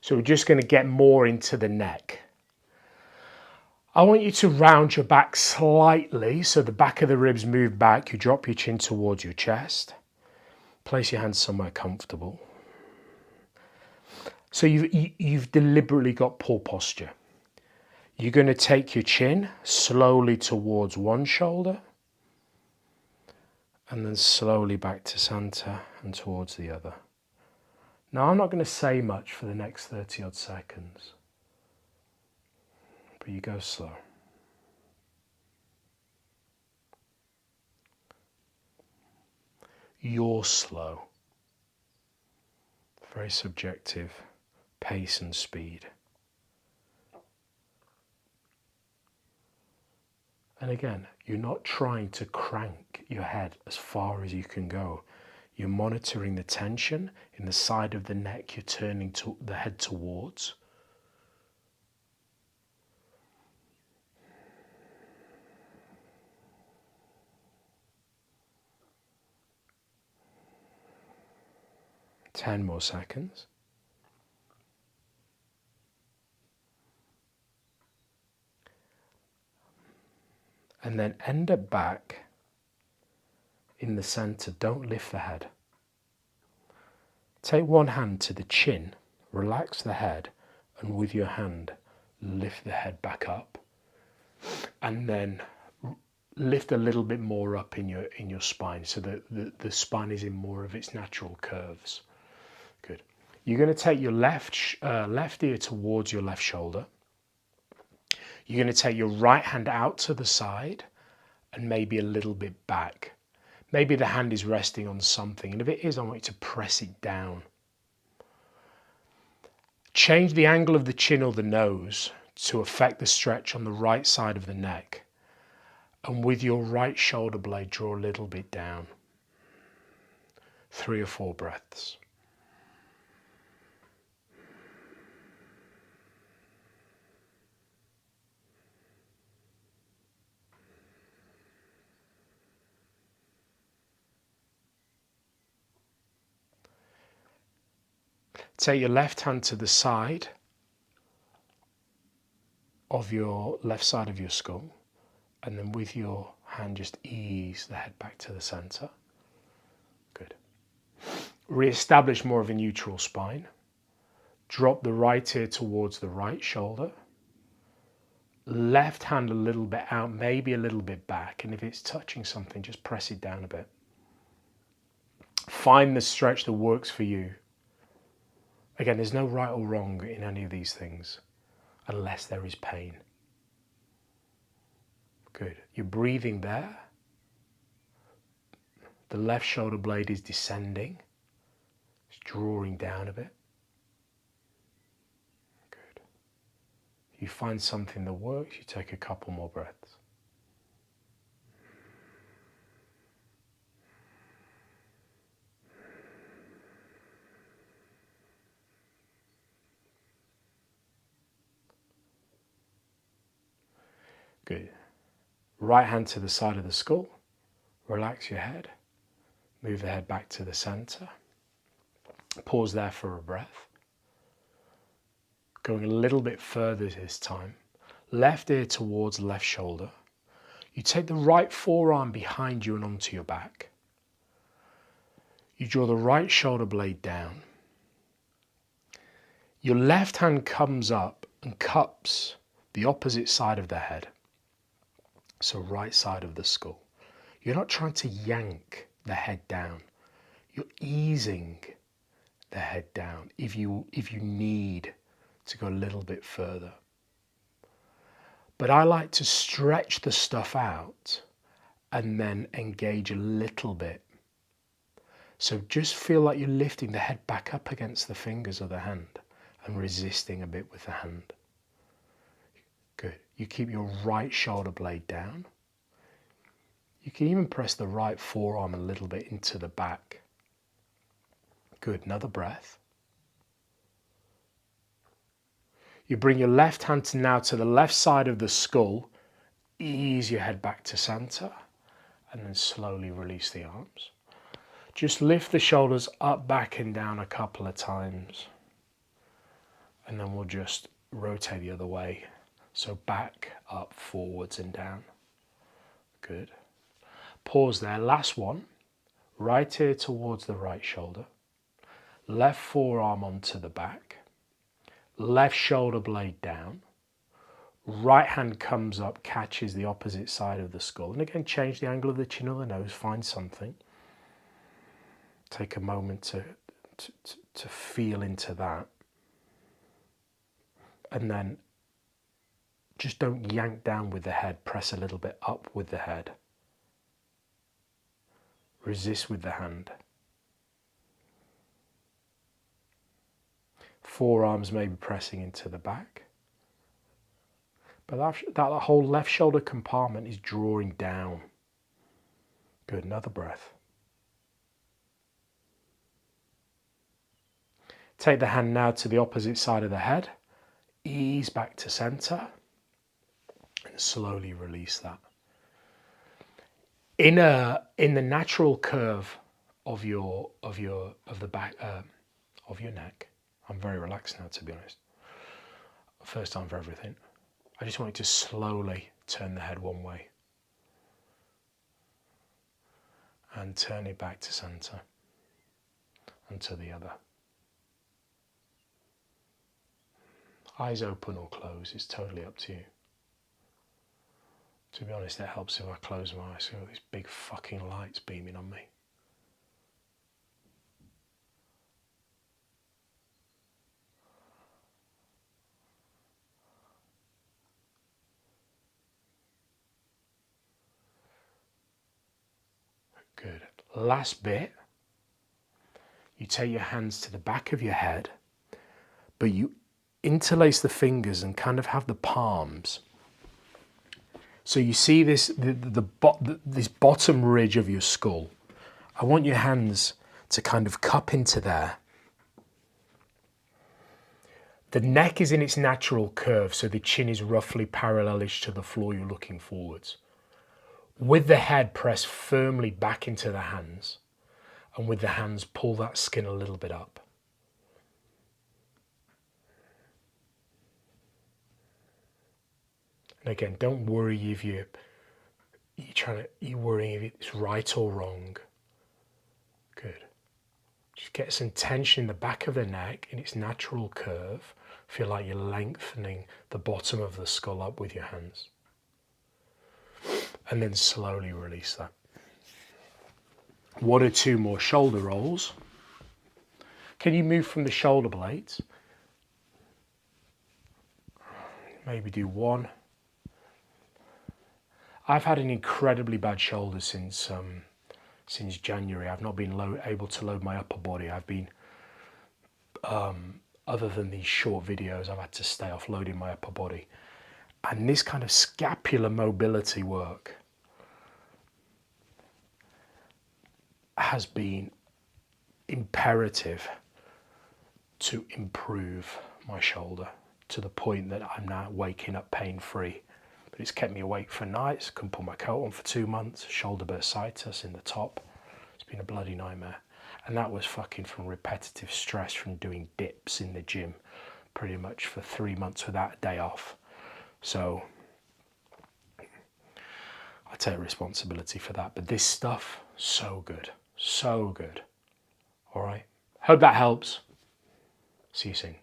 So we're just going to get more into the neck. I want you to round your back slightly so the back of the ribs move back. You drop your chin towards your chest. Place your hands somewhere comfortable. So you've deliberately got poor posture. You're going to take your chin slowly towards one shoulder and then slowly back to center and towards the other. Now I'm not going to say much for the next 30 odd seconds, but you go slow. You're slow. Very subjective pace and speed. And again, you're not trying to crank your head as far as you can go. You're monitoring the tension in the side of the neck you're turning the head towards. Ten more seconds. And then end up back in the center. Don't lift the head. Take one hand to the chin, relax the head, and with your hand lift the head back up. And then lift a little bit more up in your spine so that the spine is in more of its natural curves. Good. You're going to take your left ear towards your left shoulder. You're going to take your right hand out to the side and maybe a little bit back. Maybe the hand is resting on something, and if it is, I want you to press it down. Change the angle of the chin or the nose to affect the stretch on the right side of the neck. And with your right shoulder blade, draw a little bit down. 3 or 4 breaths. Take your left hand to the side of your left side of your skull, and then with your hand just ease the head back to the center. Good. Re-establish more of a neutral spine. Drop the right ear towards the right shoulder. Left hand a little bit out, maybe a little bit back, and if it's touching something, just press it down a bit. Find the stretch that works for you. Again, there's no right or wrong in any of these things, unless there is pain. Good. You're breathing there. The left shoulder blade is descending. It's drawing down a bit. Good. If you find something that works, you take a couple more breaths. Good. Right hand to the side of the skull. Relax your head. Move the head back to the center. Pause there for a breath. Going a little bit further this time. Left ear towards left shoulder. You take the right forearm behind you and onto your back. You draw the right shoulder blade down. Your left hand comes up and cups the opposite side of the head. So right side of the skull. You're not trying to yank the head down. You're easing the head down if you need to go a little bit further. But I like to stretch the stuff out and then engage a little bit. So just feel like you're lifting the head back up against the fingers of the hand and resisting a bit with the hand. Good. You keep your right shoulder blade down. You can even press the right forearm a little bit into the back. Good. Another breath. You bring your left hand now to the left side of the skull. Ease your head back to center and then slowly release the arms. Just lift the shoulders up, back and down a couple of times. And then we'll just rotate the other way. So back, up, forwards and down. Good. Pause there. Last one. Right ear towards the right shoulder. Left forearm onto the back. Left shoulder blade down. Right hand comes up, catches the opposite side of the skull. And again, change the angle of the chin or the nose. Find something. Take a moment to feel into that. And then just don't yank down with the head. Press a little bit up with the head. Resist with the hand. Forearms may be pressing into the back. But that whole left shoulder compartment is drawing down. Good, another breath. Take the hand now to the opposite side of the head. Ease back to center. And slowly release that. In the natural curve of the back of your neck, I'm very relaxed now, to be honest. First time for everything. I just want you to slowly turn the head one way and turn it back to center and to the other. Eyes open or closed, it's totally up to you. To be honest, it helps if I close my eyes. See all these big fucking lights beaming on me. Good. Last bit. You take your hands to the back of your head, but you interlace the fingers and kind of have the palms. So you see this this bottom ridge of your skull. I want your hands to kind of cup into there. The neck is in its natural curve, so the chin is roughly parallelish to the floor you're looking forwards. With the head, press firmly back into the hands, and with the hands, pull that skin a little bit up. And again, don't worry if you're worrying if it's right or wrong. Good. Just get some tension in the back of the neck in its natural curve. Feel like you're lengthening the bottom of the skull up with your hands. And then slowly release that. 1 or 2 more shoulder rolls. Can you move from the shoulder blades? Maybe do 1. I've had an incredibly bad shoulder since January. I've not been able to load my upper body. I've been, other than these short videos, I've had to stay off loading my upper body. And this kind of scapular mobility work has been imperative to improve my shoulder to the point that I'm now waking up pain-free. But it's kept me awake for nights, couldn't put my coat on for 2 months, shoulder bursitis in the top. It's been a bloody nightmare. And that was fucking from repetitive stress from doing dips in the gym pretty much for 3 months without a day off. So I take responsibility for that. But this stuff, so good. So good. All right. Hope that helps. See you soon.